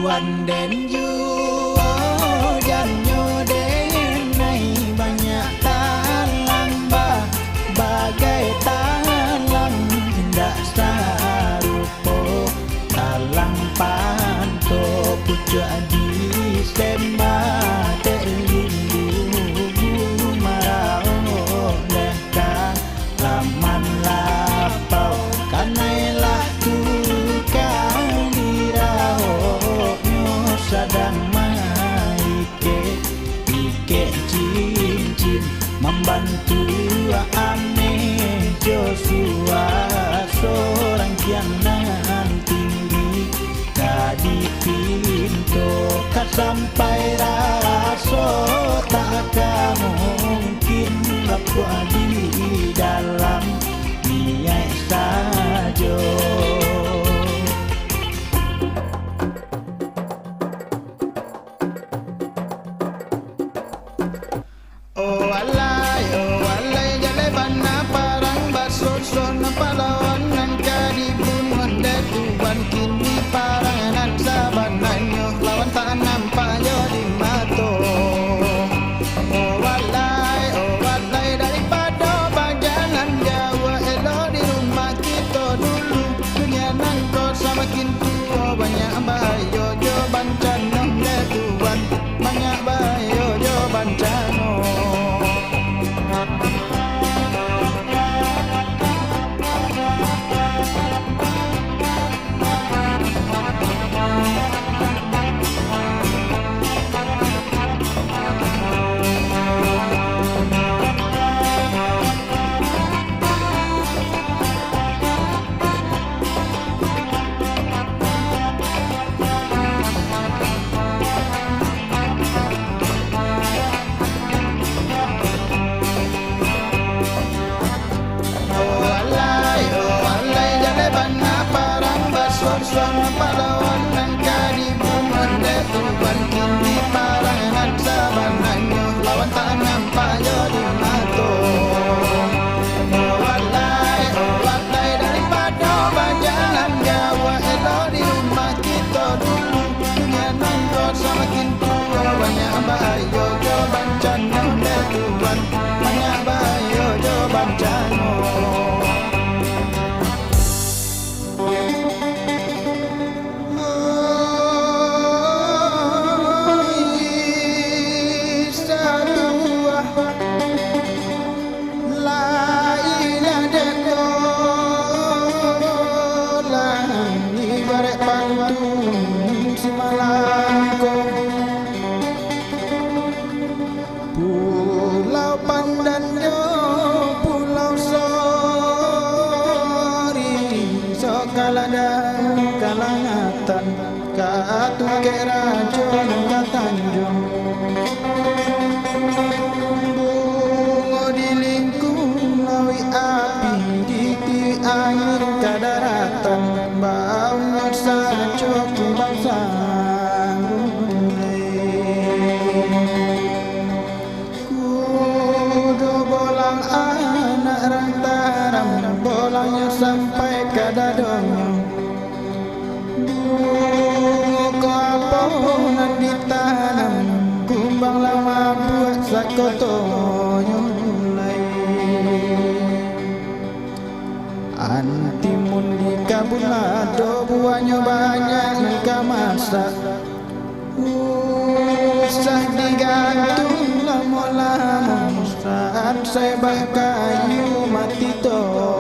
Tuan dan you dan nyoden naik banyak talang bagai talang tidak sarupo talang panto pucuk di sembah terlindu marau leka laman lapau kanailah tukang dirao sadang maike ike cincin membantu ame Joshua seorang kianan tinggi di pintu kan sampai rasa tak mungkin aku di dalam niat saja. Oh alai jalai bana parang basoson pahlawan nan kadibun wanda tuan kini parangan sabananyo lawan tak nampak yo di mato. Oh alai daripada bajalan Jawa elo di rumah kita dulu dunia nan kau semakin tua banyak bayo jo bancano tuan banyak bayo jo bancano. Suasana pahlawan dan kadibun wanda tuan kini parangan sabananyo lawan tak nampak yo di mato. Oh alai daripada bajalan Jawa elo di rumah kita dulu dunia nangko semakin tua banyak bayo jo bancano tuan banyak bayo jo bancano. Pulau Pandanyo, Pulau Sori, Sokalada, Kalangatan, Katuke Rajon, Katanjung. Bungo di lingkung lawi api, di air kadaratan, baunya sajo bangsa. Anak rantaran bolanya sampai ke dadanya. Bunga kaponan ditanam kumbang lama buat sakotonyo mulai. Antimun di kabun lado buahnya banyak nengka masak. Usah digantung lama-lama saat saya kayu mati to.